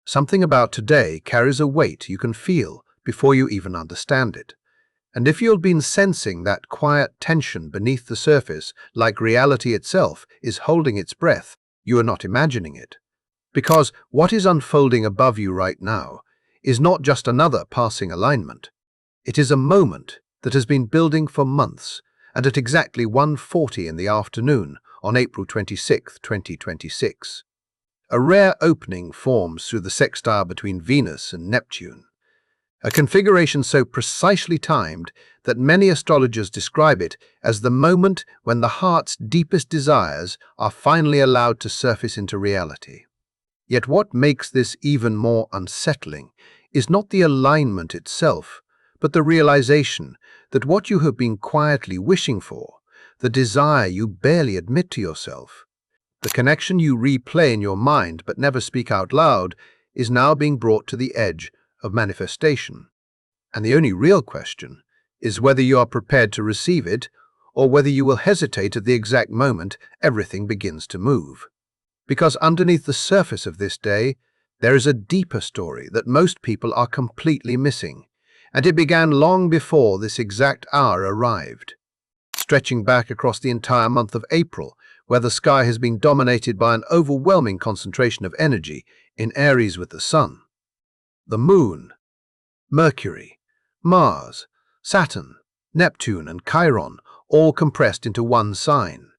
Something about today carries a weight you can feel before you even understand it. And if you've been sensing that quiet tension beneath the surface, like reality itself is holding its breath, you are not imagining it. Because what is unfolding above you right now is not just another passing alignment. It is a moment that has been building for months, and at exactly 1:40 in the afternoon on April 26, 2026. A rare opening forms through the sextile between Venus and Neptune. A configuration so precisely timed that many astrologers describe it as the moment when the heart's deepest desires are finally allowed to surface into reality. Yet what makes this even more unsettling is not the alignment itself, but the realization that what you have been quietly wishing for, the desire you barely admit to yourself, the connection you replay in your mind but never speak out loud, is now being brought to the edge of manifestation. And the only real question is whether you are prepared to receive it or whether you will hesitate at the exact moment everything begins to move. Because underneath the surface of this day, there is a deeper story that most people are completely missing, and it began long before this exact hour arrived. Stretching back across the entire month of April, where the sky has been dominated by an overwhelming concentration of energy in Aries with the Sun, the Moon, Mercury, Mars, Saturn, Neptune and Chiron all compressed into one sign,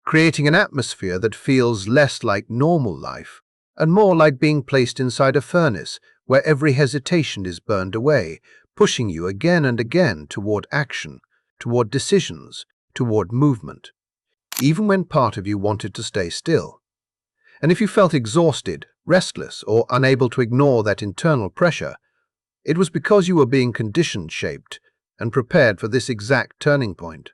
creating an atmosphere that feels less like normal life and more like being placed inside a furnace where every hesitation is burned away, pushing you again and again toward action, toward decisions, toward movement, even when part of you wanted to stay still. And if you felt exhausted, restless, or unable to ignore that internal pressure, it was because you were being conditioned, shaped, and prepared for this exact turning point.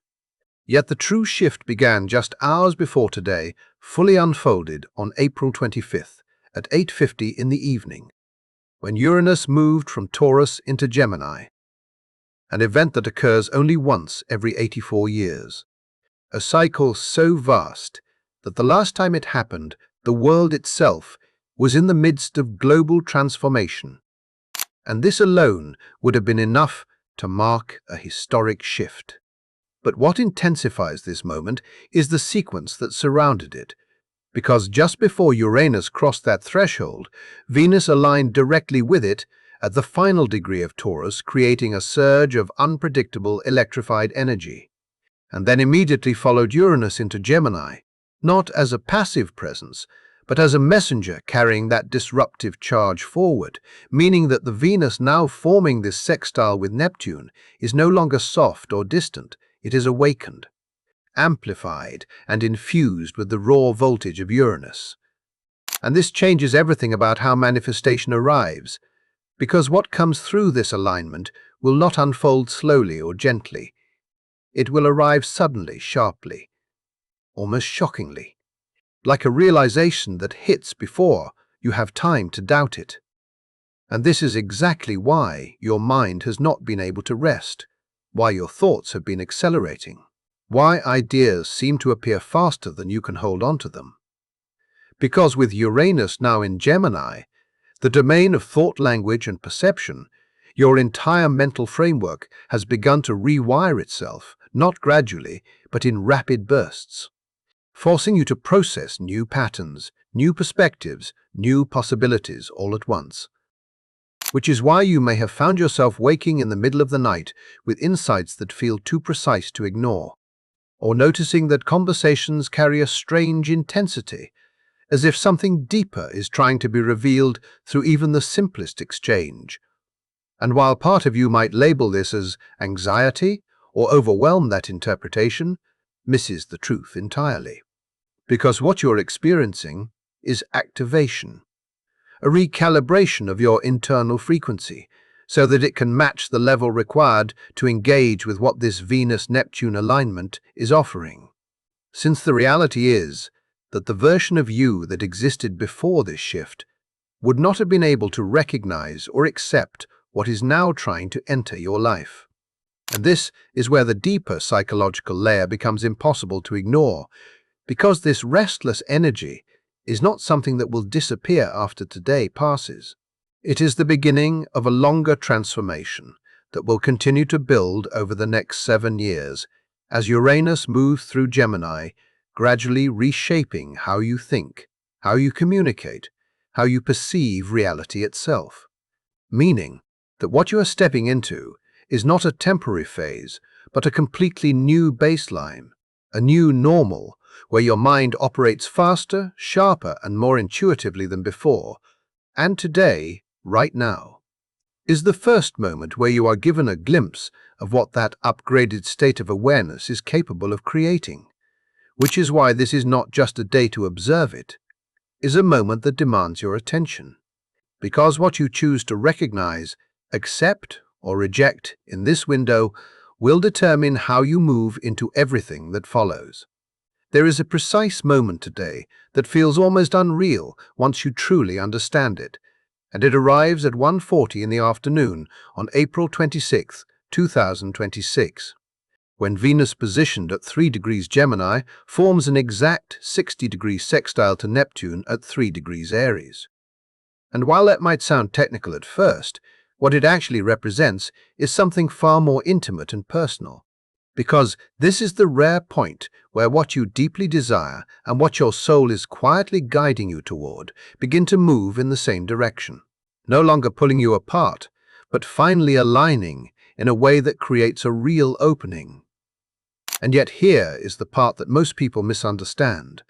Yet the true shift began just hours before today, fully unfolded on April 25th at 8:50 in the evening, when Uranus moved from Taurus into Gemini, an event that occurs only once every 84 years. A cycle so vast that the last time it happened, the world itself was in the midst of global transformation. And this alone would have been enough to mark a historic shift. But what intensifies this moment is the sequence that surrounded it, because just before Uranus crossed that threshold, Venus aligned directly with it at the final degree of Taurus, creating a surge of unpredictable electrified energy. And then immediately followed Uranus into Gemini, not as a passive presence, but as a messenger carrying that disruptive charge forward, meaning that the Venus now forming this sextile with Neptune is no longer soft or distant, it is awakened, amplified, and infused with the raw voltage of Uranus. And this changes everything about how manifestation arrives, because what comes through this alignment will not unfold slowly or gently. It will arrive suddenly, sharply, almost shockingly, like a realization that hits before you have time to doubt it. And this is exactly why your mind has not been able to rest, why your thoughts have been accelerating, why ideas seem to appear faster than you can hold on to them. Because with Uranus now in Gemini, the domain of thought, language, and perception, your entire mental framework has begun to rewire itself, not gradually, but in rapid bursts, forcing you to process new patterns, new perspectives, new possibilities all at once. Which is why you may have found yourself waking in the middle of the night with insights that feel too precise to ignore, or noticing that conversations carry a strange intensity, as if something deeper is trying to be revealed through even the simplest exchange. And while part of you might label this as anxiety or overwhelm that interpretation, misses the truth entirely. Because what you're experiencing is activation, a recalibration of your internal frequency, so that it can match the level required to engage with what this Venus-Neptune alignment is offering. Since the reality is that the version of you that existed before this shift would not have been able to recognize or accept what is now trying to enter your life. And this is where the deeper psychological layer becomes impossible to ignore, because this restless energy is not something that will disappear after today passes. It is the beginning of a longer transformation that will continue to build over the next 7 years as Uranus moves through Gemini, gradually reshaping how you think, how you communicate, how you perceive reality itself. Meaning that what you are stepping into is not a temporary phase, but a completely new baseline, a new normal, where your mind operates faster, sharper, and more intuitively than before. And today, right now, is the first moment where you are given a glimpse of what that upgraded state of awareness is capable of creating, which is why this is not just a day to observe it, is a moment that demands your attention. Because what you choose to recognize, accept, or reject in this window will determine how you move into everything that follows. There is a precise moment today that feels almost unreal once you truly understand it, and it arrives at 1:40 in the afternoon on April 26, 2026, when Venus, positioned at 3 degrees Gemini, forms an exact 60-degree sextile to Neptune at 3 degrees Aries. And while that might sound technical at first, what it actually represents is something far more intimate and personal. Because this is the rare point where what you deeply desire and what your soul is quietly guiding you toward begin to move in the same direction, no longer pulling you apart, but finally aligning in a way that creates a real opening. And yet here is the part that most people misunderstand.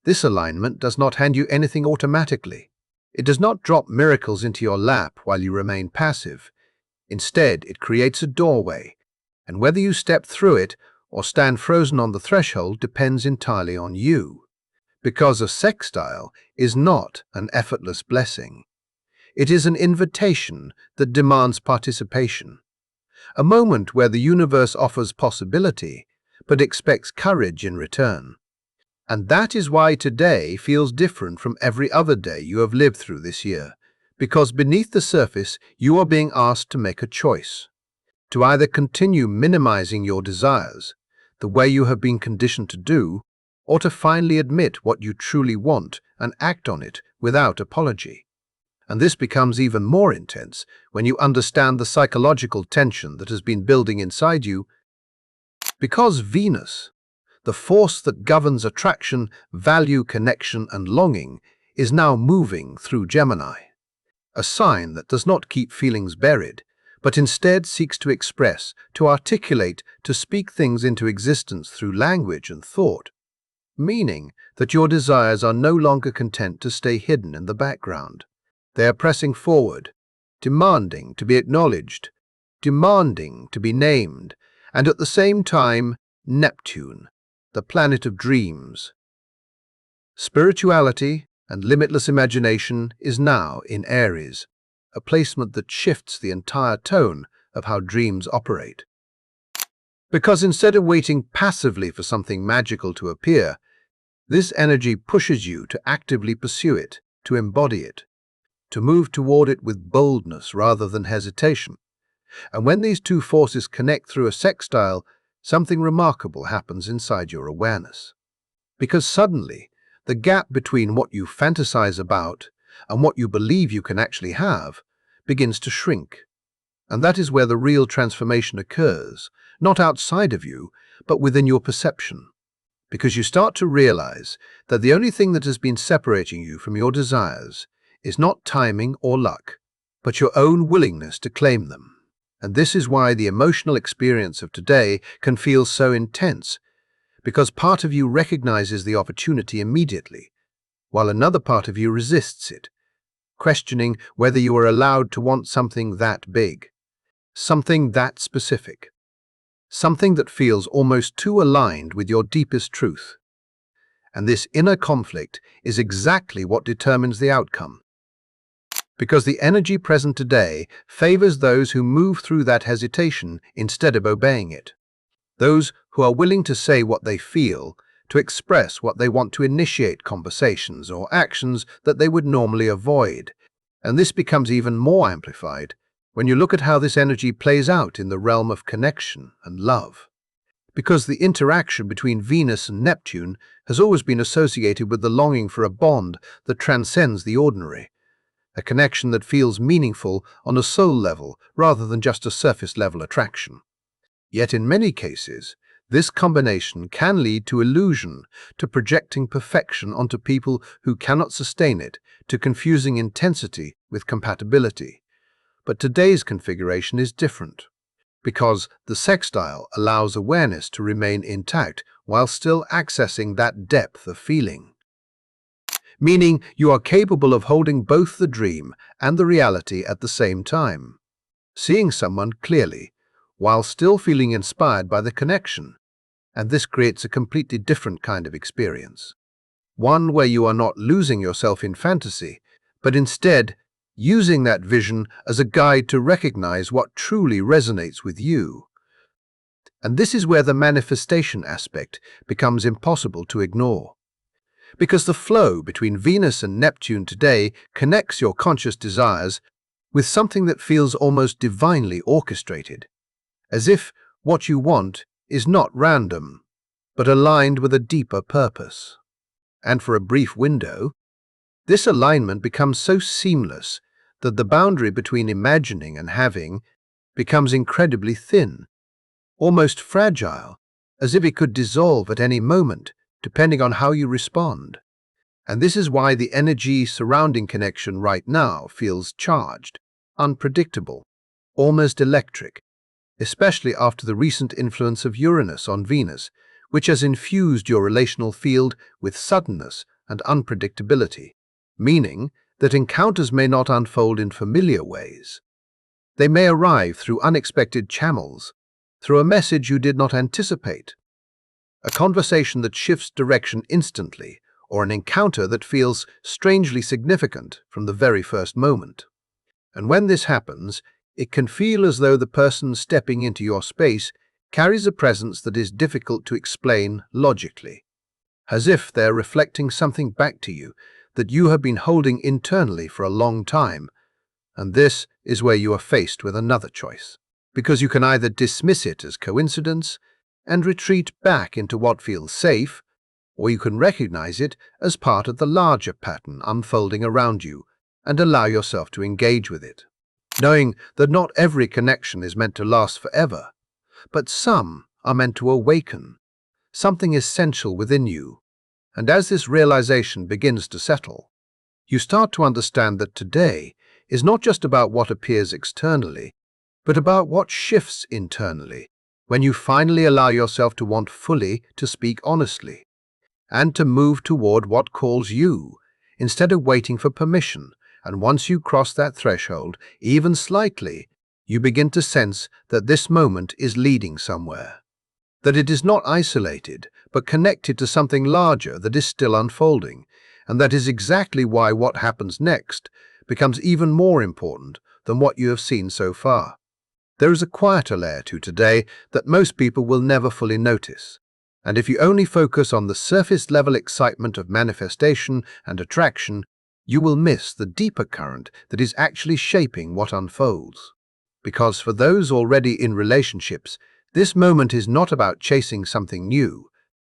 This alignment does not hand you anything automatically. It does not drop miracles into your lap while you remain passive. Instead, it creates a doorway, and whether you step through it or stand frozen on the threshold depends entirely on you. Because a sextile is not an effortless blessing. It is an invitation that demands participation. A moment where the universe offers possibility, but expects courage in return. And that is why today feels different from every other day you have lived through this year, because beneath the surface you are being asked to make a choice. To either continue minimizing your desires, the way you have been conditioned to do, or to finally admit what you truly want and act on it without apology. And this becomes even more intense when you understand the psychological tension that has been building inside you, because Venus, the force that governs attraction, value, connection, and longing, is now moving through Gemini, a sign that does not keep feelings buried, but instead seeks to express, to articulate, to speak things into existence through language and thought, meaning that your desires are no longer content to stay hidden in the background. They are pressing forward, demanding to be acknowledged, demanding to be named, and at the same time, Neptune, the planet of dreams, spirituality, and limitless imagination, is now in Aries, a placement that shifts the entire tone of how dreams operate. Because instead of waiting passively for something magical to appear, this energy pushes you to actively pursue it, to embody it, to move toward it with boldness rather than hesitation. And when these two forces connect through a sextile, something remarkable happens inside your awareness. Because suddenly, the gap between what you fantasize about and what you believe you can actually have begins to shrink. And that is where the real transformation occurs, not outside of you, but within your perception. Because you start to realize that the only thing that has been separating you from your desires is not timing or luck, but your own willingness to claim them. And this is why the emotional experience of today can feel so intense, because part of you recognizes the opportunity immediately, while another part of you resists it, questioning whether you are allowed to want something that big, something that specific, something that feels almost too aligned with your deepest truth. And this inner conflict is exactly what determines the outcome. Because the energy present today favors those who move through that hesitation instead of obeying it. Those who are willing to say what they feel, to express what they want, to initiate conversations or actions that they would normally avoid. And this becomes even more amplified when you look at how this energy plays out in the realm of connection and love. because the interaction between Venus and Neptune has always been associated with the longing for a bond that transcends the ordinary, a connection that feels meaningful on a soul level rather than just a surface-level attraction. Yet in many cases, this combination can lead to illusion, to projecting perfection onto people who cannot sustain it, to confusing intensity with compatibility. But today's configuration is different, because the sextile allows awareness to remain intact while still accessing that depth of feeling. Meaning you are capable of holding both the dream and the reality at the same time, seeing someone clearly while still feeling inspired by the connection. And this creates a completely different kind of experience. One where you are not losing yourself in fantasy, but instead using that vision as a guide to recognize what truly resonates with you. And this is where the manifestation aspect becomes impossible to ignore. Because the flow between Venus and Neptune today connects your conscious desires with something that feels almost divinely orchestrated, as if what you want is not random, but aligned with a deeper purpose. And for a brief window, this alignment becomes so seamless that the boundary between imagining and having becomes incredibly thin, almost fragile, as if it could dissolve at any moment, depending on how you respond. And this is why the energy surrounding connection right now feels charged, unpredictable, almost electric, especially after the recent influence of Uranus on Venus, which has infused your relational field with suddenness and unpredictability, meaning that encounters may not unfold in familiar ways. They may arrive through unexpected channels, through a message you did not anticipate, a conversation that shifts direction instantly, or an encounter that feels strangely significant from the very first moment. And when this happens, it can feel as though the person stepping into your space carries a presence that is difficult to explain logically, as if they're reflecting something back to you that you have been holding internally for a long time. And this is where you are faced with another choice, because you can either dismiss it as coincidence and retreat back into what feels safe, or you can recognize it as part of the larger pattern unfolding around you and allow yourself to engage with it, knowing that not every connection is meant to last forever, but some are meant to awaken something essential within you. And as this realization begins to settle, you start to understand that today is not just about what appears externally, but about what shifts internally when you finally allow yourself to want fully, to speak honestly, and to move toward what calls you, instead of waiting for permission. And once you cross that threshold, even slightly, you begin to sense that this moment is leading somewhere, that it is not isolated, but connected to something larger that is still unfolding. And that is exactly why what happens next becomes even more important than what you have seen so far. There is a quieter layer to today that most people will never fully notice. And if you only focus on the surface-level excitement of manifestation and attraction, you will miss the deeper current that is actually shaping what unfolds. Because for those already in relationships, this moment is not about chasing something new,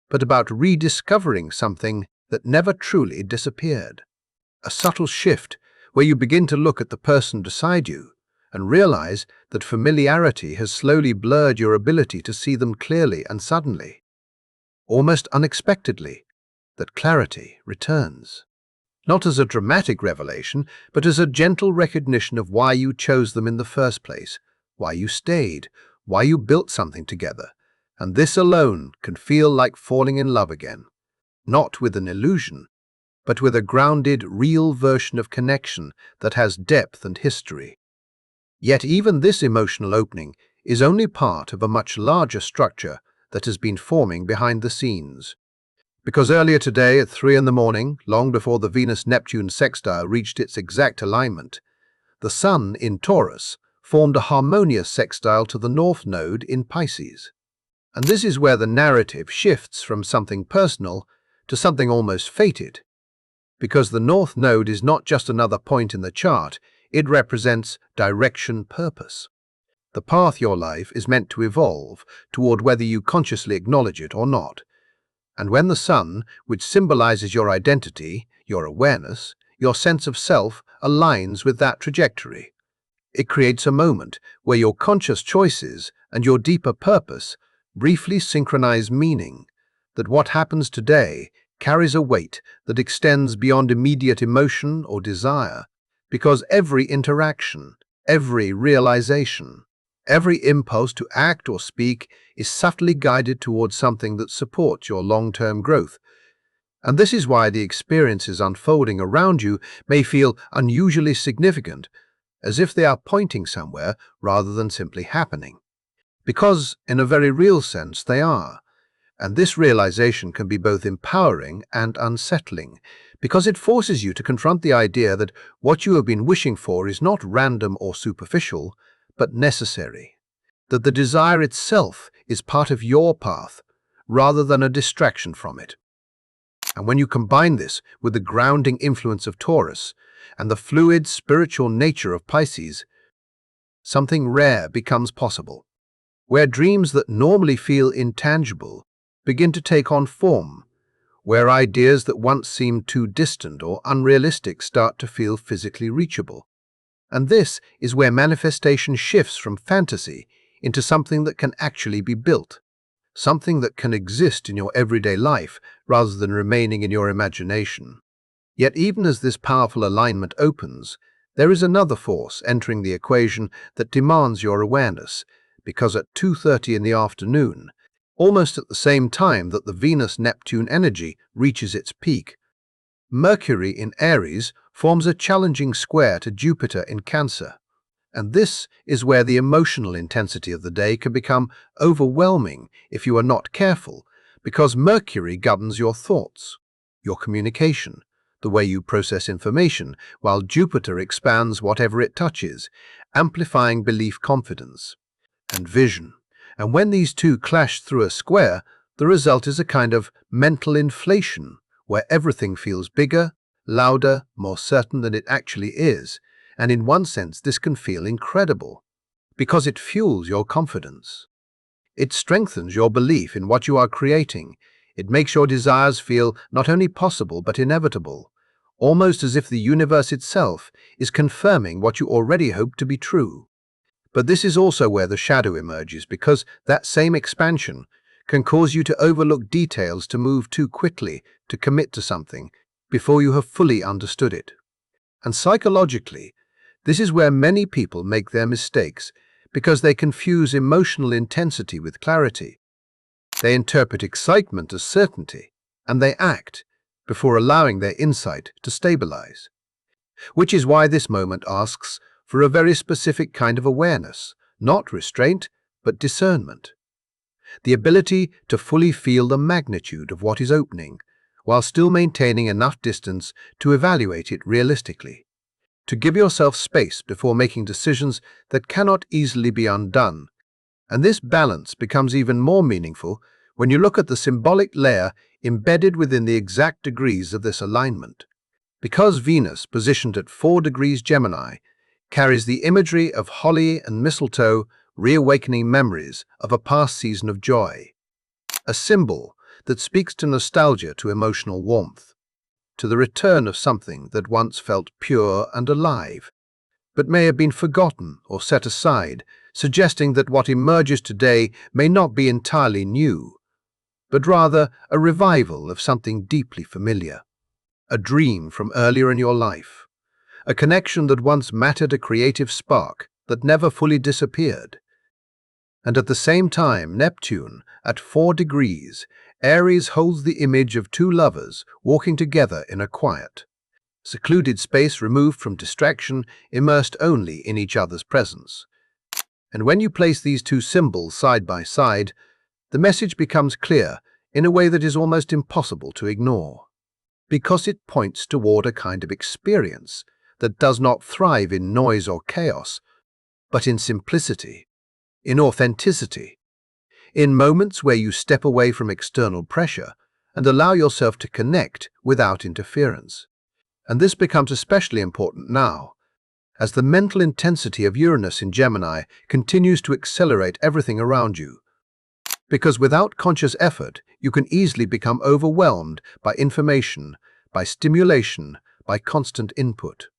but about rediscovering something that never truly disappeared. A subtle shift where you begin to look at the person beside you and realize that familiarity has slowly blurred your ability to see them clearly, and suddenly, almost unexpectedly, that clarity returns. Not as a dramatic revelation, but as a gentle recognition of why you chose them in the first place, why you stayed, why you built something together. And this alone can feel like falling in love again, not with an illusion, but with a grounded, real version of connection that has depth and history. Yet even this emotional opening is only part of a much larger structure that has been forming behind the scenes. Because earlier today at 3 in the morning, long before the Venus-Neptune sextile reached its exact alignment, the Sun in Taurus formed a harmonious sextile to the North Node in Pisces. And this is where the narrative shifts from something personal to something almost fated. Because the North Node is not just another point in the chart, it represents direction, purpose. the path your life is meant to evolve toward, whether you consciously acknowledge it or not. And when the sun, which symbolizes your identity, your awareness, your sense of self, aligns with that trajectory, it creates a moment where your conscious choices and your deeper purpose briefly synchronize, meaning that what happens today carries a weight that extends beyond immediate emotion or desire, because every interaction, every realization, every impulse to act or speak is subtly guided towards something that supports your long-term growth. And this is why the experiences unfolding around you may feel unusually significant, as if they are pointing somewhere rather than simply happening. Because, in a very real sense, they are. And this realization can be both empowering and unsettling, because it forces you to confront the idea that what you have been wishing for is not random or superficial, but necessary. That the desire itself is part of your path, rather than a distraction from it. And when you combine this with the grounding influence of Taurus and the fluid spiritual nature of Pisces, something rare becomes possible, where dreams that normally feel intangible begin to take on form, where ideas that once seemed too distant or unrealistic start to feel physically reachable. And this is where manifestation shifts from fantasy into something that can actually be built, something that can exist in your everyday life rather than remaining in your imagination. Yet even as this powerful alignment opens, there is another force entering the equation that demands your awareness, because at 2:30 in the afternoon, almost at the same time that the Venus-Neptune energy reaches its peak, Mercury in Aries forms a challenging square to Jupiter in Cancer. And this is where the emotional intensity of the day can become overwhelming if you are not careful, because Mercury governs your thoughts, your communication, the way you process information, while Jupiter expands whatever it touches, amplifying belief, confidence, and vision. And when these two clash through a square, the result is a kind of mental inflation, where everything feels bigger, louder, more certain than it actually is. And in one sense, this can feel incredible, because it fuels your confidence. It strengthens your belief in what you are creating. It makes your desires feel not only possible but inevitable, almost as if the universe itself is confirming what you already hope to be true. But this is also where the shadow emerges, because that same expansion can cause you to overlook details, to move too quickly, to commit to something before you have fully understood it. And psychologically, this is where many people make their mistakes, because they confuse emotional intensity with clarity. They interpret excitement as certainty, and they act before allowing their insight to stabilize. Which is why this moment asks for a very specific kind of awareness, not restraint, but discernment. The ability to fully feel the magnitude of what is opening, while still maintaining enough distance to evaluate it realistically. To give yourself space before making decisions that cannot easily be undone. And this balance becomes even more meaningful when you look at the symbolic layer embedded within the exact degrees of this alignment. Because Venus, positioned at 4 degrees Gemini, carries the imagery of holly and mistletoe, reawakening memories of a past season of joy. A symbol that speaks to nostalgia, to emotional warmth, to the return of something that once felt pure and alive, but may have been forgotten or set aside, suggesting that what emerges today may not be entirely new, but rather a revival of something deeply familiar, a dream from earlier in your life, a connection that once mattered, a creative spark that never fully disappeared. And at the same time, Neptune, at 4 degrees, Aries holds the image of two lovers walking together in a quiet, secluded space, removed from distraction, immersed only in each other's presence. And when you place these two symbols side by side, the message becomes clear in a way that is almost impossible to ignore, because it points toward a kind of experience that does not thrive in noise or chaos, but in simplicity, in authenticity, in moments where you step away from external pressure and allow yourself to connect without interference. And this becomes especially important now, as the mental intensity of Uranus in Gemini continues to accelerate everything around you. Because without conscious effort, you can easily become overwhelmed by information, by stimulation, by constant input.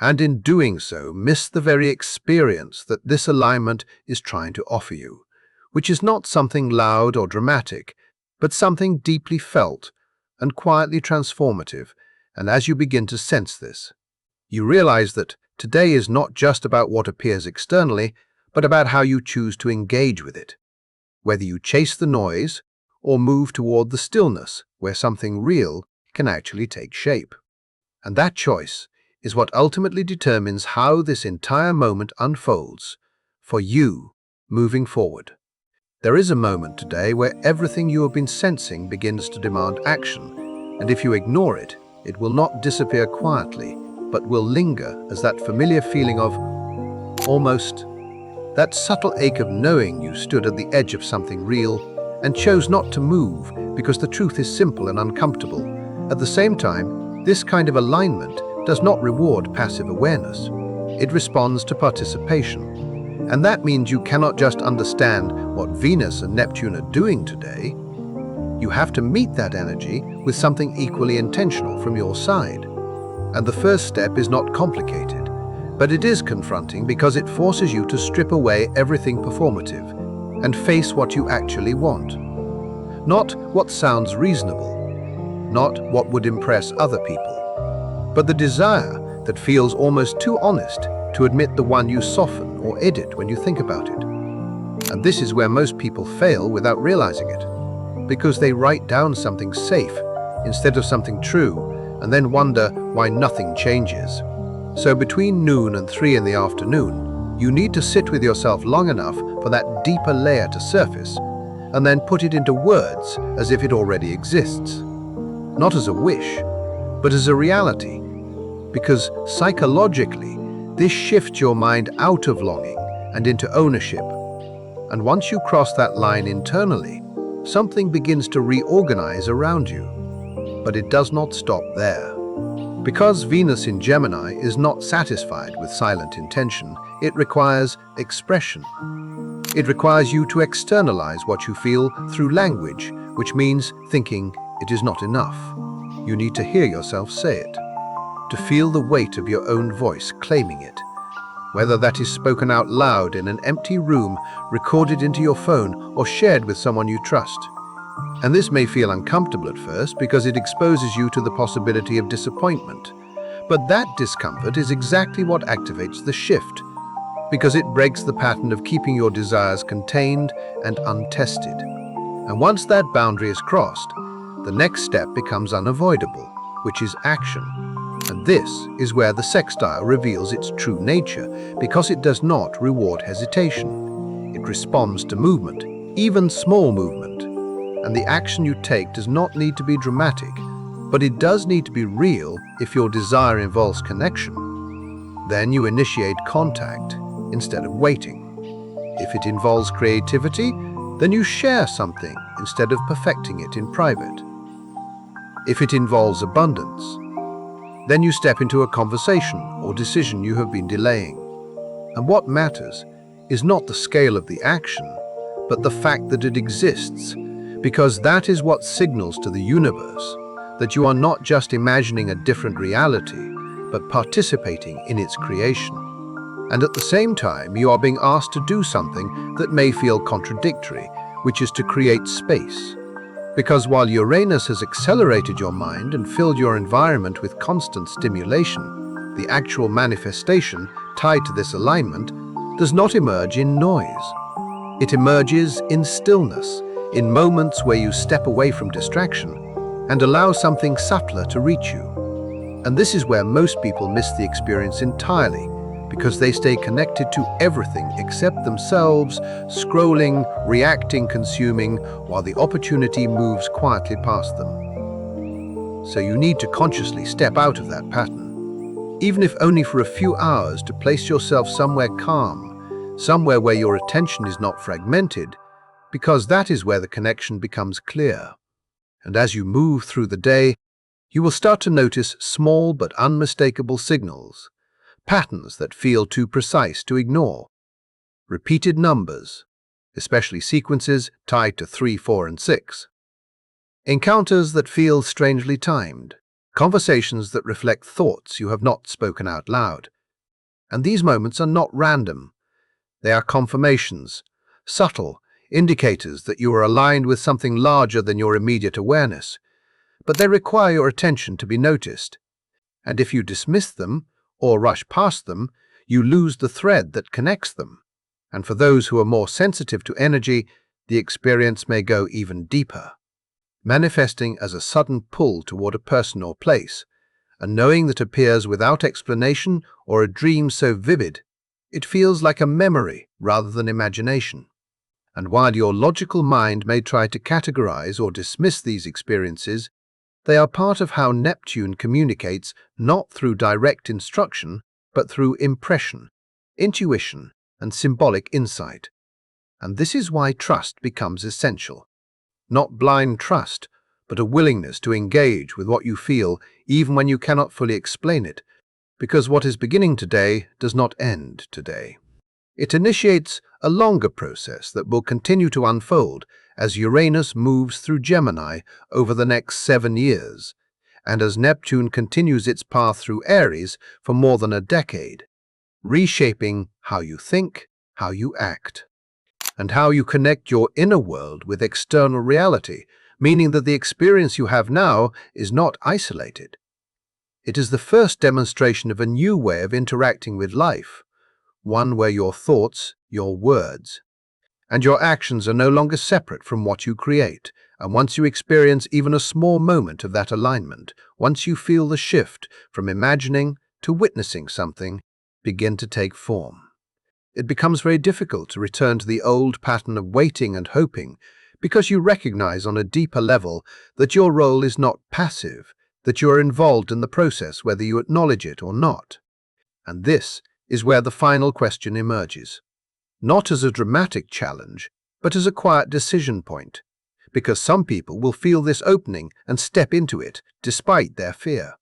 And in doing so, miss the very experience that this alignment is trying to offer you, which is not something loud or dramatic, but something deeply felt and quietly transformative. And as you begin to sense this, you realize that today is not just about what appears externally, but about how you choose to engage with it. Whether you chase the noise or move toward the stillness where something real can actually take shape. And that choice is what ultimately determines how this entire moment unfolds for you moving forward. There is a moment today where everything you have been sensing begins to demand action, and if you ignore it, it will not disappear quietly, but will linger as that familiar feeling of almost, that subtle ache of knowing you stood at the edge of something real and chose not to move because the truth is simple and uncomfortable. At the same time, this kind of alignment does not reward passive awareness. It responds to participation. And that means you cannot just understand what Venus and Neptune are doing today. You have to meet that energy with something equally intentional from your side. And the first step is not complicated, but it is confronting because it forces you to strip away everything performative and face what you actually want. Not what sounds reasonable, not what would impress other people, but the desire that feels almost too honest to admit, the one you soften or edit when you think about it. And this is where most people fail without realizing it, because they write down something safe instead of something true and then wonder why nothing changes. So between noon and 3 in the afternoon, you need to sit with yourself long enough for that deeper layer to surface, and then put it into words as if it already exists. Not as a wish, but as a reality. Because psychologically, this shifts your mind out of longing and into ownership. And once you cross that line internally, something begins to reorganize around you. But it does not stop there. Because Venus in Gemini is not satisfied with silent intention, it requires expression. It requires you to externalize what you feel through language, which means thinking it is not enough. You need to hear yourself say it, to feel the weight of your own voice claiming it, whether that is spoken out loud in an empty room, recorded into your phone, or shared with someone you trust. And this may feel uncomfortable at first because it exposes you to the possibility of disappointment. But that discomfort is exactly what activates the shift, because it breaks the pattern of keeping your desires contained and untested. And once that boundary is crossed, the next step becomes unavoidable, which is action. And this is where the sexile reveals its true nature, because it does not reward hesitation. It responds to movement, even small movement. And the action you take does not need to be dramatic, but it does need to be real if your desire involves connection. Then you initiate contact instead of waiting. If it involves creativity, then you share something instead of perfecting it in private. If it involves abundance, then you step into a conversation or decision you have been delaying. And what matters is not the scale of the action, but the fact that it exists, because that is what signals to the universe that you are not just imagining a different reality, but participating in its creation. And at the same time, you are being asked to do something that may feel contradictory, which is to create space. Because while Uranus has accelerated your mind and filled your environment with constant stimulation, the actual manifestation tied to this alignment does not emerge in noise. It emerges in stillness, in moments where you step away from distraction and allow something subtler to reach you. And this is where most people miss the experience entirely, because they stay connected to everything except themselves, scrolling, reacting, consuming, while the opportunity moves quietly past them. So you need to consciously step out of that pattern, even if only for a few hours, to place yourself somewhere calm, somewhere where your attention is not fragmented, because that is where the connection becomes clear. And as you move through the day, you will start to notice small but unmistakable signals, patterns that feel too precise to ignore, repeated numbers, especially sequences tied to 3, 4, and 6, encounters that feel strangely timed, conversations that reflect thoughts you have not spoken out loud. And these moments are not random. They are confirmations, subtle indicators that you are aligned with something larger than your immediate awareness, but they require your attention to be noticed. And if you dismiss them or rush past them, you lose the thread that connects them. And for those who are more sensitive to energy, the experience may go even deeper, manifesting as a sudden pull toward a person or place, a knowing that appears without explanation or a dream so vivid, it feels like a memory rather than imagination. And while your logical mind may try to categorize or dismiss these experiences, they are part of how Neptune communicates, not through direct instruction, but through impression, intuition, and symbolic insight. And this is why trust becomes essential. Not blind trust, but a willingness to engage with what you feel even when you cannot fully explain it, because what is beginning today does not end today. It initiates a longer process that will continue to unfold as Uranus moves through Gemini over the next 7 years, and as Neptune continues its path through Aries for more than a decade, reshaping how you think, how you act, and how you connect your inner world with external reality, meaning that the experience you have now is not isolated. It is the first demonstration of a new way of interacting with life, one where your thoughts, your words, and your actions are no longer separate from what you create. And once you experience even a small moment of that alignment, once you feel the shift from imagining to witnessing something begin to take form, it becomes very difficult to return to the old pattern of waiting and hoping, because you recognize on a deeper level that your role is not passive, that you are involved in the process whether you acknowledge it or not. And this is where the final question emerges, not as a dramatic challenge, but as a quiet decision point, because some people will feel this opening and step into it despite their fear,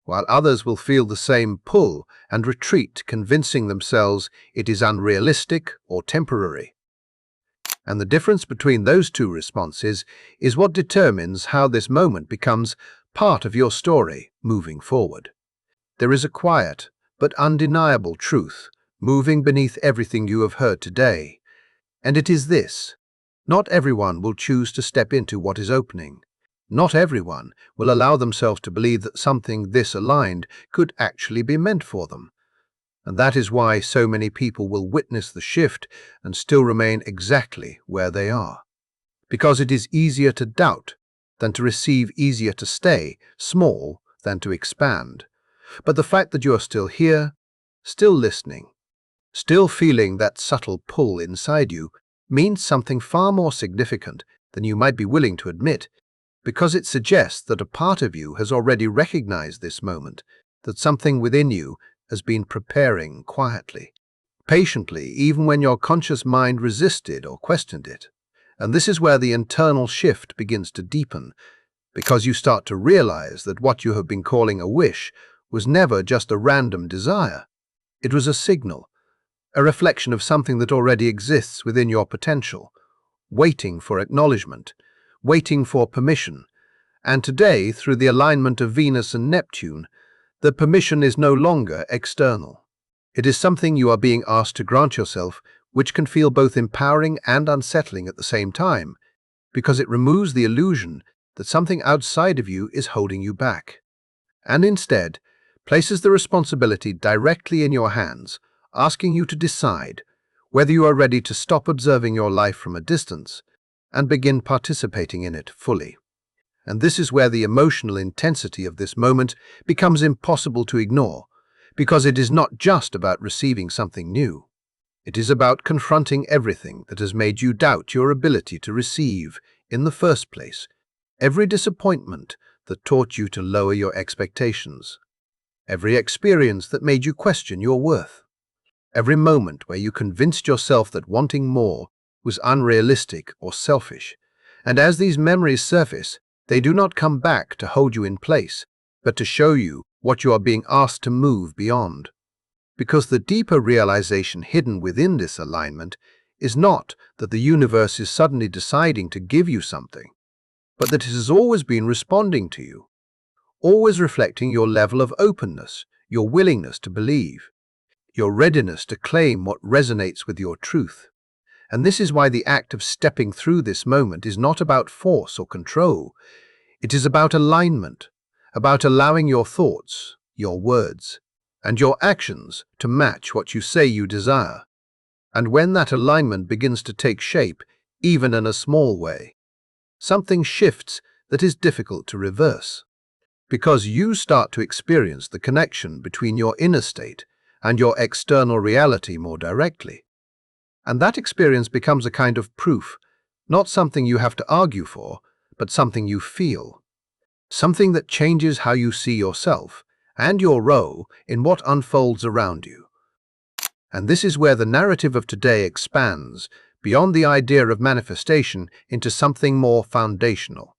while others will feel the same pull and retreat, convincing themselves it is unrealistic or temporary. And the difference between those two responses is what determines how this moment becomes part of your story moving forward. There is a quiet but undeniable truth moving beneath everything you have heard today, and it is this: not everyone will choose to step into what is opening. Not everyone will allow themselves to believe that something this aligned could actually be meant for them. And that is why so many people will witness the shift and still remain exactly where they are. Because it is easier to doubt than to receive, easier to stay small than to expand. But the fact that you are still here, still listening, still feeling that subtle pull inside you means something far more significant than you might be willing to admit, because it suggests that a part of you has already recognized this moment, that something within you has been preparing quietly, patiently, even when your conscious mind resisted or questioned it. And this is where the internal shift begins to deepen, because you start to realize that what you have been calling a wish was never just a random desire. It was a signal, a reflection of something that already exists within your potential, waiting for acknowledgement, waiting for permission. And today, through the alignment of Venus and Neptune, the permission is no longer external. It is something you are being asked to grant yourself, which can feel both empowering and unsettling at the same time, because it removes the illusion that something outside of you is holding you back, and instead places the responsibility directly in your hands, asking you to decide whether you are ready to stop observing your life from a distance and begin participating in it fully. And this is where the emotional intensity of this moment becomes impossible to ignore, because it is not just about receiving something new. It is about confronting everything that has made you doubt your ability to receive in the first place, every disappointment that taught you to lower your expectations, every experience that made you question your worth, every moment where you convinced yourself that wanting more was unrealistic or selfish. And as these memories surface, they do not come back to hold you in place, but to show you what you are being asked to move beyond. because the deeper realization hidden within this alignment is not that the universe is suddenly deciding to give you something, but that it has always been responding to you, always reflecting your level of openness, your willingness to believe, your readiness to claim what resonates with your truth. And this is why the act of stepping through this moment is not about force or control. It is about alignment, about allowing your thoughts, your words, and your actions to match what you say you desire. And when that alignment begins to take shape, even in a small way, something shifts that is difficult to reverse. Because you start to experience the connection between your inner state and your external reality more directly. And that experience becomes a kind of proof, not something you have to argue for, but something you feel. Something that changes how you see yourself and your role in what unfolds around you. And this is where the narrative of today expands beyond the idea of manifestation into something more foundational.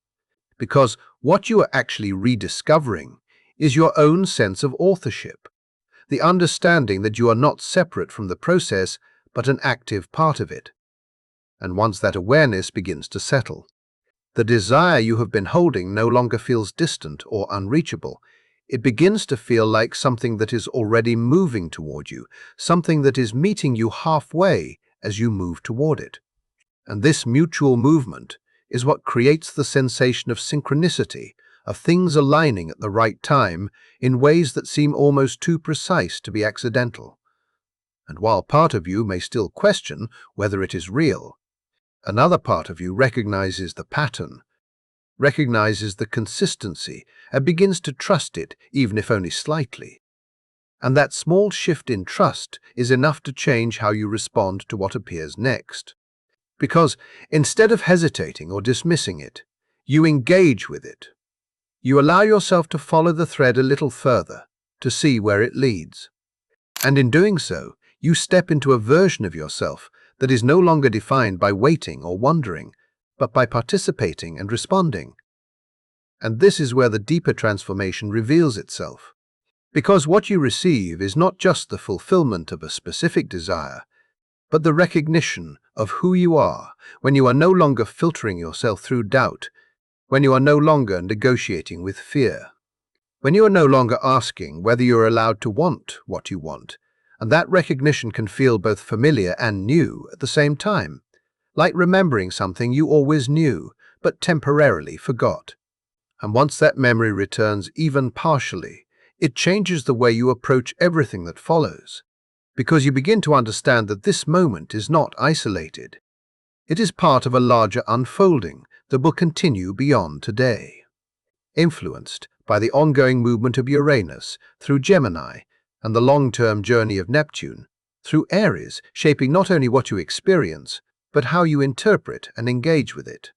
Because what you are actually rediscovering is your own sense of authorship, the understanding that you are not separate from the process, but an active part of it. And once that awareness begins to settle, the desire you have been holding no longer feels distant or unreachable. It begins to feel like something that is already moving toward you, something that is meeting you halfway as you move toward it. And this mutual movement is what creates the sensation of synchronicity, of things aligning at the right time in ways that seem almost too precise to be accidental. And while part of you may still question whether it is real, another part of you recognizes the pattern, recognizes the consistency, and begins to trust it, even if only slightly. And that small shift in trust is enough to change how you respond to what appears next. Because instead of hesitating or dismissing it, you engage with it. You allow yourself to follow the thread a little further, to see where it leads. And in doing so, you step into a version of yourself that is no longer defined by waiting or wondering, but by participating and responding. And this is where the deeper transformation reveals itself. Because what you receive is not just the fulfillment of a specific desire, but the recognition of who you are when you are no longer filtering yourself through doubt, when you are no longer negotiating with fear, when you are no longer asking whether you are allowed to want what you want. And that recognition can feel both familiar and new at the same time, like remembering something you always knew, but temporarily forgot. And once that memory returns even partially, it changes the way you approach everything that follows, because you begin to understand that this moment is not isolated. It is part of a larger unfolding that will continue beyond today. Influenced by the ongoing movement of Uranus through Gemini, and the long-term journey of Neptune, through Aries, shaping not only what you experience, but how you interpret and engage with it.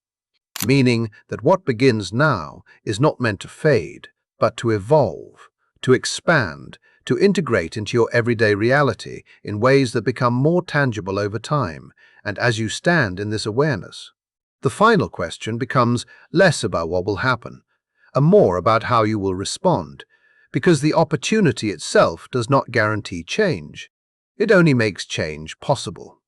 Meaning that what begins now is not meant to fade, but to evolve, to expand, to integrate into your everyday reality in ways that become more tangible over time, and as you stand in this awareness. The final question becomes less about what will happen, and more about how you will respond, because the opportunity itself does not guarantee change. It only makes change possible.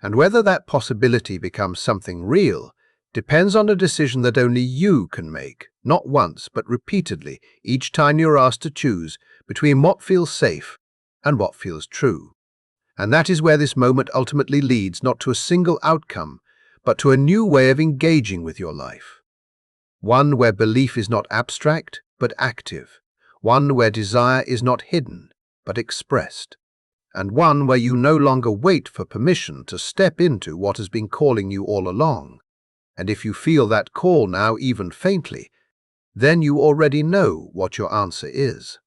And whether that possibility becomes something real depends on a decision that only you can make, not once but repeatedly, each time you're asked to choose between what feels safe and what feels true. And that is where this moment ultimately leads not to a single outcome, but to a new way of engaging with your life. One where belief is not abstract, but active. One where desire is not hidden, but expressed. And one where you no longer wait for permission to step into what has been calling you all along. And if you feel that call now even faintly, then you already know what your answer is.